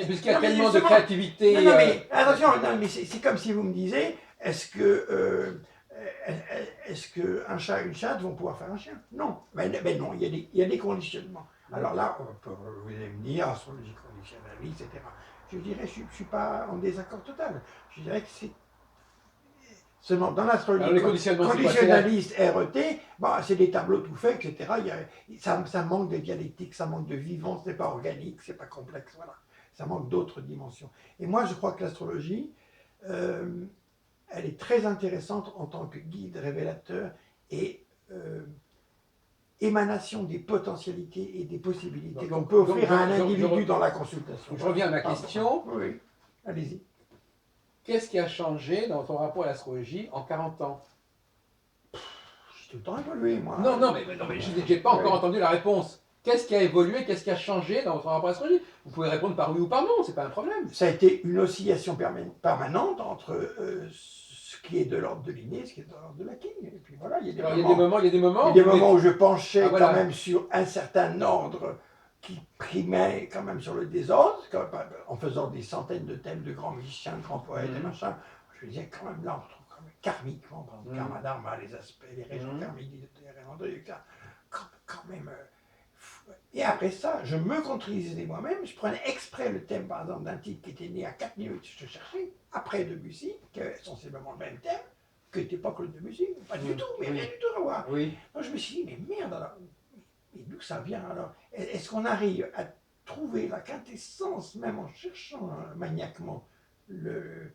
Puisqu'il y a tellement de créativité. Non, mais attention, mais c'est comme si vous me disiez, est-ce qu'un chat et une chatte vont pouvoir faire un chien? Non. Ben non, il y a des conditionnements. Alors là, vous allez me dire, astrologie conditionnaliste, etc. Je dirais, je ne suis pas en désaccord total. Je dirais que c'est seulement dans l'astrologie conditionnaliste RET, c'est des tableaux tout faits, etc. Ça manque de dialectique, ça manque de vivance, c'est pas organique, c'est pas complexe, voilà. Ça manque d'autres dimensions. Et moi, je crois que l'astrologie, elle est très intéressante en tant que guide révélateur et émanation des potentialités et des possibilités qu'on peut offrir à un individu dans la consultation. Je reviens à ma question. Oui, allez-y. Qu'est-ce qui a changé dans ton rapport à l'astrologie en 40 ans? J'ai tout le temps évolué, moi. Non, mais je n'ai pas encore entendu la réponse. Qu'est-ce qui a évolué? Qu'est-ce qui a changé dans votre rapport à l'astrologie? Vous pouvez répondre par oui ou par non, c'est pas un problème. Ça a été une oscillation permanente entre ce qui est de l'ordre de l'inné et ce qui est de l'ordre de la king. Et puis voilà, il y a des moments où je penchais quand même sur un certain ordre qui primait quand même sur le désordre, en faisant des centaines de thèmes de grands magiciens, de grands poètes et machin. Je me disais quand même là, on trouve quand même karmiquement, par exemple, karma dharma, les aspects, les régions karmiques, les régions etc. Quand même. Et après ça, je me contredisais moi-même, je prenais exprès le thème, par exemple, d'un type qui était né à 4 minutes, je cherchais, après Debussy, qui avait sensiblement le même thème, que n'était pas Claude Debussy, pas du tout, mais rien du tout à voir. Donc je me suis dit, mais merde alors, mais d'où ça vient alors? Est-ce qu'on arrive à trouver la quintessence, même en cherchant maniaquement le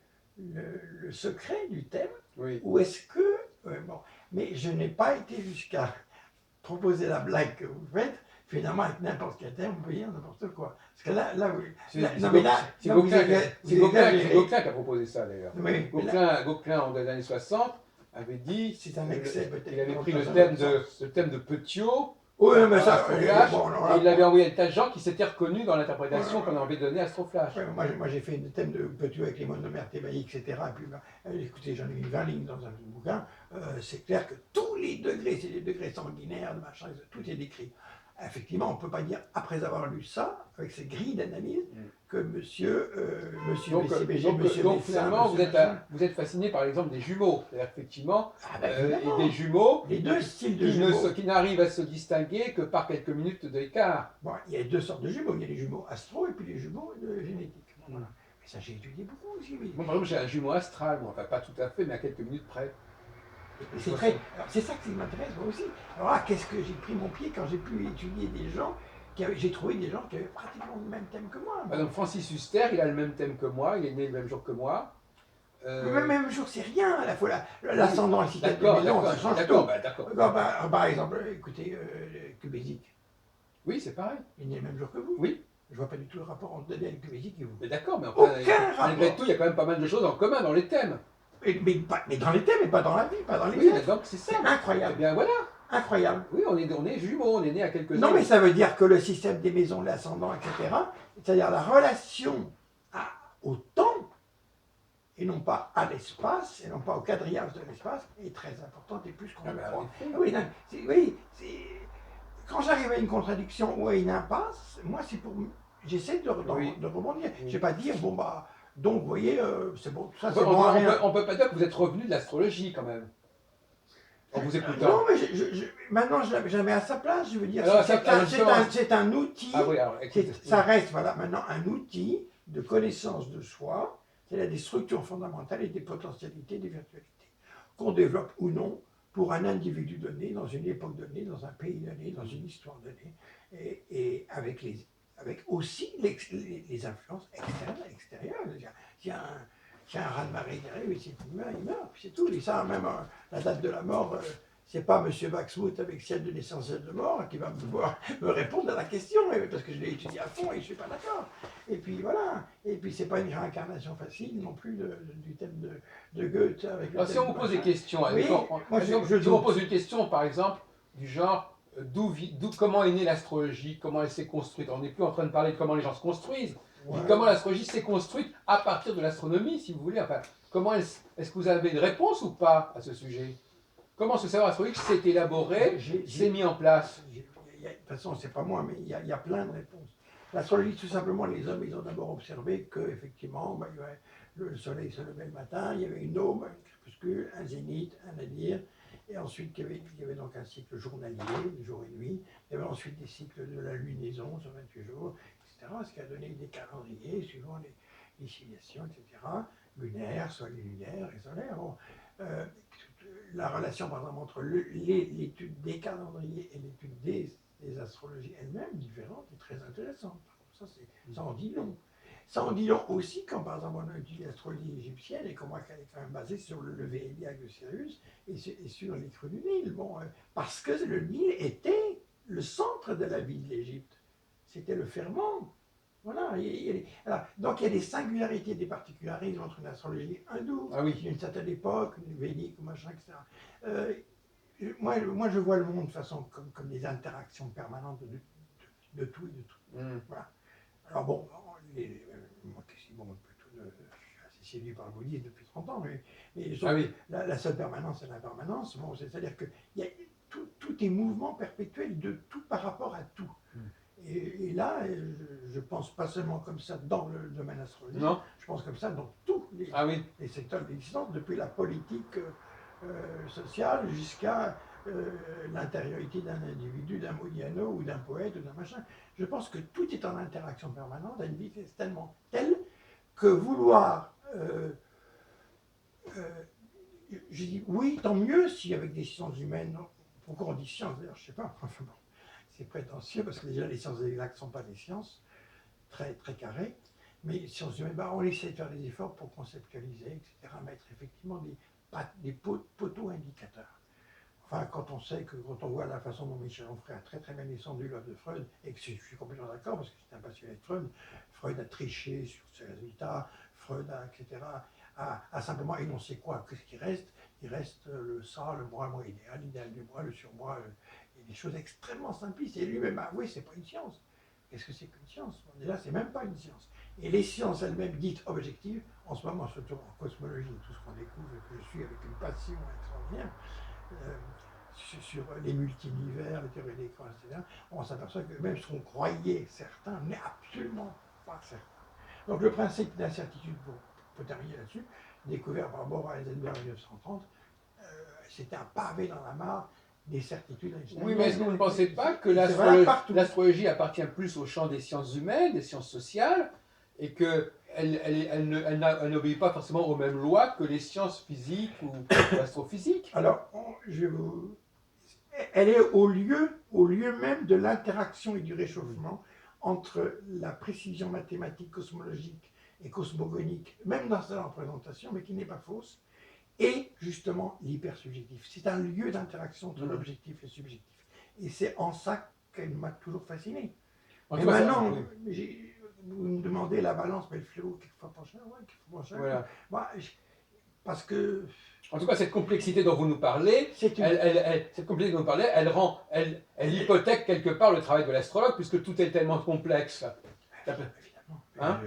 secret du thème? Ou est-ce que... mais je n'ai pas été jusqu'à proposer la blague que vous faites, finalement avec n'importe quel thème, vous voyez, n'importe quoi. Parce que là, c'est Gauquelin qui a proposé ça d'ailleurs. Oui, Gauquelin, dans les années 60, avait dit, C'est un excès peut-être. il avait pris Dans le un thème autre sens. le thème de Petiot, Oui, mais ça, Astroflash, bon, alors et là, il l'avait envoyé à des tas de gens qui s'étaient reconnus dans l'interprétation Ouais, qu'on avait donnée à Astroflash. ouais, moi j'ai fait le thème de Petiot avec les monomères thébaïques, etc. Et puis, bah, écoutez, j'en ai mis 20 lignes dans un bouquin. C'est clair que tous les degrés, c'est des degrés sanguinaires, de machin, tout est décrit. Effectivement, on ne peut pas dire, après avoir lu ça, avec ces grilles d'analyse, que monsieur BCBG, monsieur donc médecin, finalement, monsieur machin. vous êtes fasciné par l'exemple des jumeaux. C'est-à-dire qu'effectivement, Ah bah évidemment, et des jumeaux les deux styles de jumeaux. qui n'arrivent à se distinguer que par quelques minutes d'écart. Bon, il y a deux sortes de jumeaux. Il y a les jumeaux astro et puis les jumeaux génétiques. Voilà. Mais ça, j'ai étudié beaucoup aussi. Oui. Bon, par exemple, j'ai un jumeau astral, bon, enfin pas tout à fait, mais à quelques minutes près. C'est très... Alors, c'est ça qui m'intéresse moi aussi. Alors là, qu'est-ce que j'ai pris mon pied quand j'ai pu étudier des gens j'ai trouvé des gens qui avaient pratiquement le même thème que moi. Par exemple, Francis Huster, il a le même thème que moi, il est né le même jour que moi. Le même jour, c'est rien. À la fois l'ascendant ici, d'accord, ça change d'accord, tout. d'accord. Par exemple, écoutez, Kubézik, Oui, c'est pareil. il est né le même jour que vous. Oui. Je vois pas du tout le rapport entre Daniel Kubézik et vous. Mais d'accord, mais Aucun malgré rapport. tout, il y a quand même pas mal de choses en commun dans les thèmes. Mais dans les thèmes, mais pas dans la vie, pas dans les Oui, êtres. mais donc c'est ça. C'est incroyable. Eh bien voilà. Incroyable. Oui, on est jumeaux, on est né à quelques Non, années. mais ça veut dire que le système des maisons, l'ascendant, etc., c'est-à-dire la relation au temps, et non pas à l'espace, et non pas au quadrillage de l'espace, est très importante et plus qu'on le croit. Oui, quand j'arrive à une contradiction ou à une impasse, moi, c'est pour. J'essaie de rebondir. Je ne vais pas dire, bon, bah. Donc, vous voyez, c'est bon, ça, c'est bon. On ne peut pas dire que vous êtes revenu de l'astrologie quand même. En vous écoutant. Non, mais maintenant, je la mets à sa place. Je veux dire, c'est un outil. Ah oui, alors, ça reste, voilà, maintenant un outil de connaissance de soi. C'est-à-dire des structures fondamentales et des potentialités, des virtualités, qu'on développe ou non pour un individu donné, dans une époque donnée, dans un pays donné, dans une histoire donnée, et avec aussi les influences extérieures. Il y a un raz-de-marée qui arrive, il meurt, puis c'est tout. Et ça, même la date de la mort, c'est pas M. Baxmouth avec ciel de naissance et de mort qui va me répondre à la question, parce que je l'ai étudié à fond et je ne suis pas d'accord. Et puis voilà. Et puis c'est pas une réincarnation facile non plus du thème de Goethe. Avec si on vous pose des questions, oui, si on pose une question par exemple du genre comment est née l'astrologie, comment elle s'est construite, on n'est plus en train de parler de comment les gens se construisent, mais comment l'astrologie s'est construite à partir de l'astronomie, si vous voulez. Enfin, comment est-ce que vous avez une réponse ou pas à ce sujet? Comment ce savoir astrologique s'est élaboré, s'est mis en place? De toute façon, c'est pas moi, mais il y a plein de réponses. L'astrologie, tout simplement, les hommes, ils ont d'abord observé qu'effectivement, le soleil se levait le matin, il y avait une aube, un crépuscule, un zénith, un nadir, et ensuite il y avait donc un cycle journalier, de jour et nuit, il y avait ensuite des cycles de la lunaison sur 28 jours, etc., ce qui a donné des calendriers suivant les filiations, etc., lunaires, soleil lunaire et solaire. Bon, la relation, par exemple, entre l'étude des calendriers et l'étude des astrologies elles-mêmes, différentes, est très intéressante. Ça en dit long. Ça en dit long aussi quand, par exemple, on a étudié l'astrologie égyptienne et qu'on voit qu'elle est quand même basée sur le lever héliaque de Sirius et sur les crues du Nil. Bon, parce que le Nil était le centre de la vie de l'Égypte. C'était le ferment. Voilà. Donc il y a des singularités, des particularismes entre une astrologie hindoue, d'une certaine époque, une védique, machin, etc. Moi, je vois le monde de façon comme des interactions permanentes de tout et de tout. Voilà. Alors bon, je suis assez séduit par le bouddhisme depuis 30 ans, mais la seule permanence, c'est l'impermanence. Bon, c'est-à-dire que tout est mouvement perpétuel de tout par rapport à tout. Et là, je pense pas seulement comme ça dans le domaine astrologique, je pense comme ça dans tous les secteurs d'existence, depuis la politique sociale jusqu'à l'intériorité d'un individu, d'un Modiano ou d'un poète ou d'un machin. Je pense que tout est en interaction permanente à une vitesse tellement telle que vouloir... je dis oui, tant mieux si avec des sciences humaines, pourquoi on dit sciences d'ailleurs, je sais pas, enfin bon. C'est prétentieux parce que déjà les sciences exactes ne sont pas des sciences très, très carrées, mais les sciences humaines, on essaie de faire des efforts pour conceptualiser, etc., mettre effectivement des poteaux indicateurs. Enfin, quand on voit la façon dont Michel Onfray a très très bien descendu l'œuvre de Freud, et que je suis complètement d'accord parce que j'étais un passionné de Freud, Freud a triché sur ses résultats, Freud a, etc., à simplement énoncer quoi? Qu'est-ce qui reste? Il reste le ça, le moi idéal, l'idéal du moi, le surmoi, et des choses extrêmement simplistes. Et lui-même a avoué, c'est pas une science. Qu'est-ce que c'est qu'une science? Déjà, c'est même pas une science. Et les sciences elles-mêmes dites objectives, en ce moment, surtout en cosmologie, tout ce qu'on découvre, et que je suis avec une passion extraordinaire, euh, sur les multivers, les théories des corps, etc., on s'aperçoit que même ce qu'on croyait certain n'est absolument pas certain. Donc le principe d'incertitude, pour terminer là-dessus, découvert par Bohr Heisenberg en 1930, c'était un pavé dans la mare des certitudes einsteiniennes. Oui, mais est-ce que vous ne pensez pas que l'astrologie appartient plus au champ des sciences humaines, des sciences sociales, et qu'elle n'obéit pas forcément aux mêmes lois que les sciences physiques ou astrophysiques? Alors, elle est au lieu même de l'interaction et du réchauffement entre la précision mathématique, cosmologique et cosmogonique, même dans sa représentation, mais qui n'est pas fausse, et justement l'hypersubjectif. C'est un lieu d'interaction entre l'objectif et le subjectif. Et c'est en ça qu'elle m'a toujours fasciné. Et maintenant, vous me demandez la balance, mais le fléau, quelquefois pencher, Voilà. Parce que... En tout cas, cette complexité dont vous nous parlez, elle hypothèque quelque part le travail de l'astrologue, puisque tout est tellement complexe. Évidemment. Hein?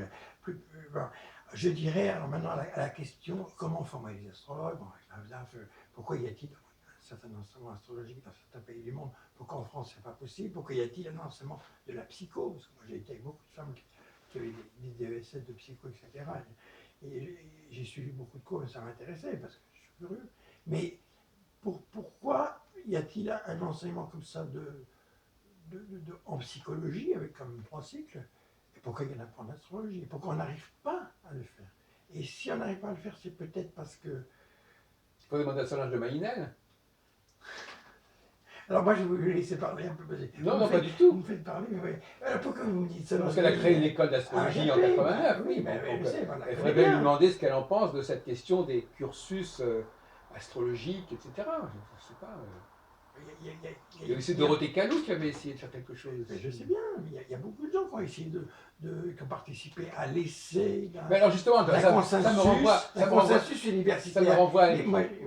Je dirais, alors maintenant, à la question, comment former les astrologues? Pourquoi y a-t-il un certain enseignement astrologique dans certains pays du monde? Pourquoi en France, c'est pas possible? Pourquoi y a-t-il un enseignement de la psycho? Parce que moi, j'ai été avec beaucoup de femmes qui avaient des DESS de psycho, etc. Et j'ai suivi beaucoup de cours, et ça m'intéressait, parce que je suis curieux. Mais pourquoi y a-t-il un enseignement comme ça en psychologie, avec comme 3 cycles? Et pourquoi il y en a pas en astrologie? Et pourquoi on n'arrive pas à le faire? Et si on n'arrive pas à le faire, c'est peut-être parce que... Il faut demander à Solange de Maïnel. Alors moi, je vais vous laisser parler un peu. Non, pas du tout. Vous me faites parler, mais oui. Alors pourquoi vous me dites ça? Parce qu'elle a créé une école d'astrologie en 89. Oui, mais je sais, voilà. Il faudrait bien lui demander ce qu'elle en pense de cette question des cursus astrologiques, etc. Je ne sais pas. Il y a aussi Dorothée Calou qui avait essayé de faire quelque chose. Mais je sais bien, mais il y a beaucoup de gens qui ont essayé qui ont participé à l'essai mais alors justement, ça me renvoie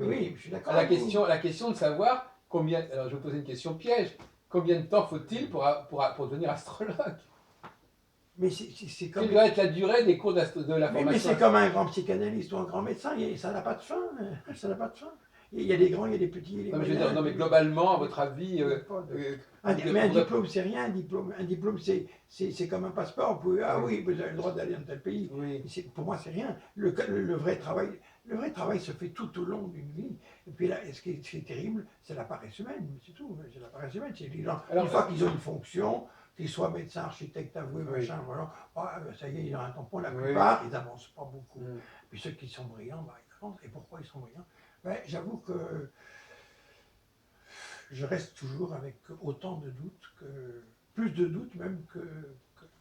oui, je suis d'accord. À la question de savoir combien. Alors je vais vous poser une question piège. Combien de temps faut-il pour devenir astrologue? Mais c'est comme... Quelle doit être la durée des cours de la formation? Mais c'est comme un grand psychanalyste ou un grand médecin, ça n'a pas de fin. Ça n'a pas de fin. Il y a des grands, il y a des petits. Non, mais globalement, à votre avis. Mais un diplôme, c'est rien. Un diplôme, c'est comme un passeport. Vous avez le droit d'aller dans tel pays. Oui. Pour moi, c'est rien. Le vrai travail se fait tout au long d'une vie. Et puis là, ce qui est terrible, c'est la paresse humaine. C'est tout. C'est la paresse humaine. C'est les gens, une fois qu'ils ont une fonction, qu'ils soient médecins, architectes, avoués, machin, voilà, ça y est, ils ont un tampon. La plupart, ils n'avancent pas beaucoup. Puis ceux qui sont brillants, ils avancent. Et pourquoi ils sont brillants? J'avoue que je reste toujours avec autant de doutes, plus de doutes même que...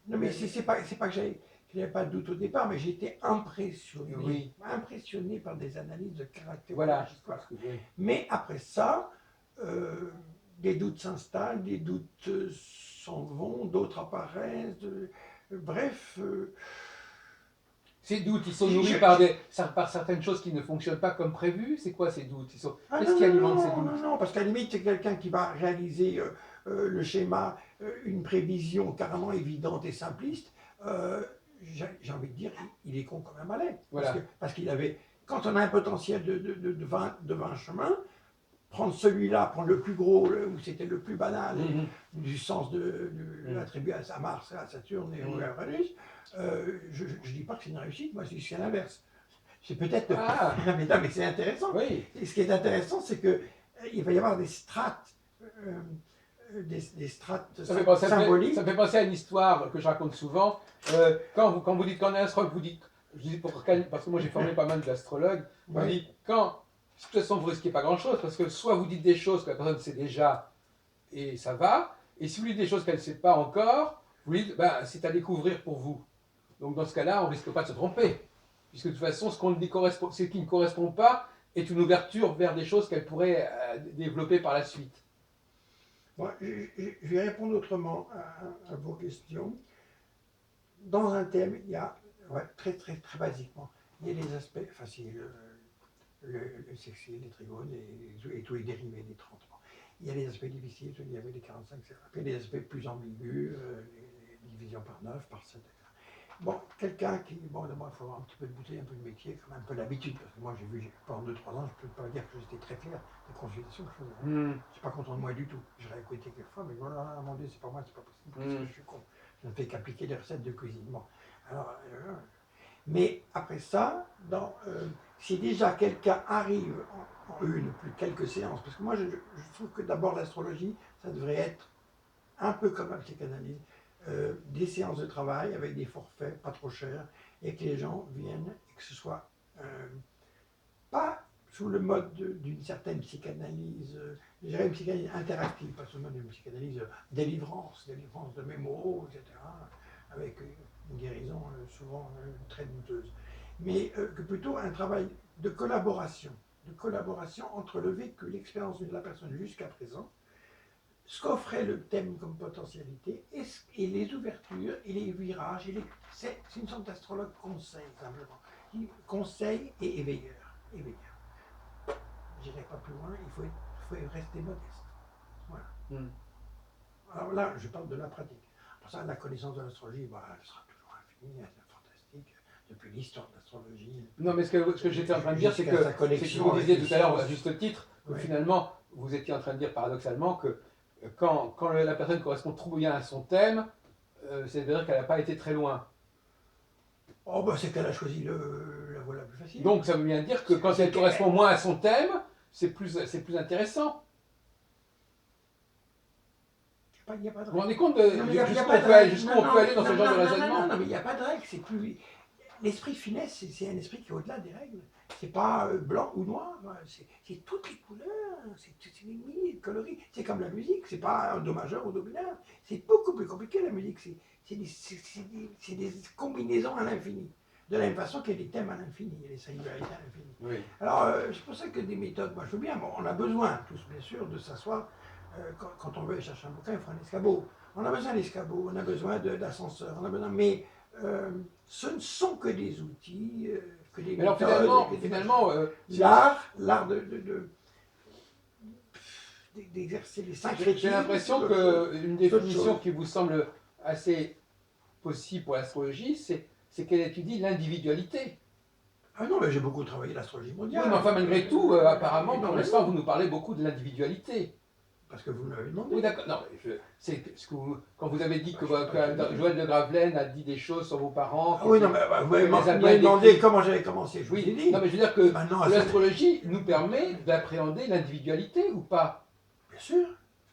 Non, mais c'est pas que j'avais pas de doute au départ, mais j'étais impressionné par des analyses de caractère. Voilà. Mais après ça, des doutes s'installent, des doutes s'en vont, d'autres apparaissent, bref... Ces doutes, ils sont nourris par certaines choses qui ne fonctionnent pas comme prévu. C'est quoi ces doutes? Qu'est-ce qui alimente ces doutes? Non, parce qu'à la limite, c'est quelqu'un qui va réaliser le schéma, une prévision carrément évidente et simpliste. J'ai envie de dire, il est con comme un balai. Voilà. Parce qu'il avait, quand on a un potentiel de 20 chemins, prendre celui-là, prendre le plus gros, où c'était le plus banal, du sens de l'attribuer à Mars, à Saturne et à Uranus, je ne dis pas que c'est une réussite, moi je dis que c'est l'inverse. C'est peut-être... mais c'est intéressant. Oui. Et ce qui est intéressant, c'est qu'il va y avoir des strates, symboliques. Ça me fait penser à une histoire que je raconte souvent. Quand vous dites qu'on est astrologue, vous dites, je dis parce que moi j'ai formé pas mal d'astrologues, vous dites quand... De toute façon, vous ne risquez pas grand-chose, parce que soit vous dites des choses que la personne sait déjà, et ça va, et si vous dites des choses qu'elle ne sait pas encore, vous dites, c'est à découvrir pour vous. Donc dans ce cas-là, on ne risque pas de se tromper, puisque de toute façon, ce qui ne correspond pas est une ouverture vers des choses qu'elle pourrait développer par la suite. Bon, je vais répondre autrement à vos questions. Dans un thème, il y a, très basiquement, il y a les aspects, enfin c'est le sextile, les trigones et tous les dérivés des 30. Il y a les aspects difficiles, il y avait les 45, etc. Puis il y a les aspects plus ambigus, les divisions par 9, par 7, etc. Bon, quelqu'un qui, bon, d'abord, il faut avoir un petit peu de bouteille, un peu de métier, quand même un peu d'habitude, parce que moi, j'ai vu, pendant 2-3 ans, je ne peux pas dire que j'étais très fier des consultations que je faisais. Je ne suis pas content de moi du tout. Je l'ai écouté quelquefois, mais voilà, mon Dieu, c'est pas moi, c'est pas possible, parce que je suis con. Je ne fais qu'appliquer des recettes de cuisine. Bon, alors, mais après ça, si déjà quelqu'un arrive en une ou plus quelques séances, parce que moi, je trouve que d'abord, l'astrologie, ça devrait être un peu comme la psychanalyse, des séances de travail avec des forfaits pas trop chers et que les gens viennent et que ce soit pas sous le mode d'une certaine psychanalyse, je dirais une psychanalyse interactive, pas sous le mode d'une psychanalyse délivrance de mémos, etc., avec une guérison souvent très douteuse, mais que plutôt un travail de collaboration entre le vécu, l'expérience de la personne jusqu'à présent, ce qu'offrait le thème comme potentialité, et les ouvertures, et les virages, c'est une sorte d'astrologue conseil, simplement. Conseil et éveilleur. Je n'irai pas plus loin, il faut rester modeste. Voilà. Alors là, je parle de la pratique. Pour ça, la connaissance de l'astrologie, bah, elle sera toujours infinie, elle est fantastique, depuis l'histoire de l'astrologie. Non, mais ce que j'étais en train de dire, c'est que vous disiez tout à l'heure, à juste titre, que finalement, vous étiez en train de dire paradoxalement que quand la personne correspond trop bien à son thème, c'est-à-dire qu'elle n'a pas été très loin. Oh, bah c'est qu'elle a choisi la voie la plus facile. Donc ça veut bien dire que quand elle correspond moins à son thème, c'est plus intéressant. Il n'y a pas de règle. Vous vous rendez compte jusqu'où on peut aller dans ce genre de raisonnement? Non, mais il n'y a pas de règle. C'est plus. L'esprit finesse, c'est un esprit qui est au-delà des règles. C'est pas blanc ou noir. C'est toutes les couleurs. C'est les milliers de coloris. C'est comme la musique. C'est pas un do majeur ou do mineur. C'est beaucoup plus compliqué la musique. C'est des combinaisons à l'infini. De la même façon qu'il y a des thèmes à l'infini, il y a des singularités à l'infini. Oui. Alors, c'est pour ça que des méthodes, moi je veux bien. Bon, on a besoin, tous bien sûr, de s'asseoir. Quand on veut aller chercher un bouquin, il faut un escabeau. On a besoin d'escabeau, on a besoin d'ascenseur, on a besoin. Mais ce ne sont que des outils, que des méthodes. Alors finalement, l'art d'exercer les syncrétismes. J'ai l'impression qu'une définition qui vous semble assez possible pour l'astrologie, c'est qu'elle étudie l'individualité. Ah non, mais j'ai beaucoup travaillé l'astrologie mondiale. Oui, mais enfin, malgré tout, apparemment, pour l'instant, vous nous parlez beaucoup de l'individualité. Parce que vous me l'avez demandé. Oui, d'accord. Non, quand vous avez dit que Joël de Gravelaine a dit des choses sur vos parents. Ah oui, non, mais vous m'avez demandé comment j'avais commencé. Je vous ai dit. Non, mais je veux dire que l'astrologie nous permet d'appréhender l'individualité ou pas? Bien sûr.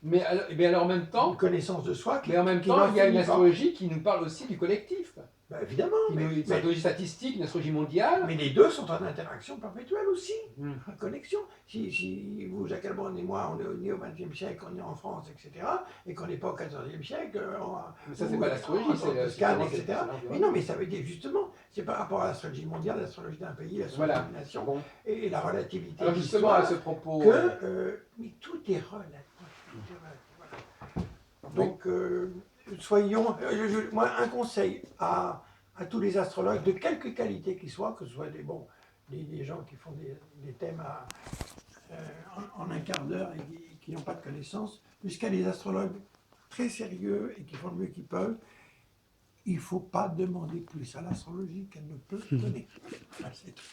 Mais alors en même temps. Une connaissance de soi. Mais en même temps, il y a une astrologie qui nous parle aussi du collectif. Ben évidemment. Une astrologie statistique, une astrologie mondiale. Mais les deux sont en interaction perpétuelle aussi, en connexion. Si vous, Jacques Albron et moi, on est né au XXe siècle, on est en France, etc., et qu'on n'est pas au XIVe siècle, mais ça, c'est pas l'astrologie, c'est Toscane, etc. Mais non, mais ça veut dire justement, c'est par rapport à l'astrologie mondiale, l'astrologie d'un pays, l'astrologie d'une nation, et la relativité. Alors justement, à ce propos. Mais tout est relatif. Voilà. Donc, soyons. Moi, un conseil à tous les astrologues, de quelque qualité qu'ils soient, que ce soit des gens qui font des thèmes en un quart d'heure et qui n'ont pas de connaissances, jusqu'à des astrologues très sérieux et qui font le mieux qu'ils peuvent, il ne faut pas demander plus à l'astrologie qu'elle ne peut donner. C'est tout.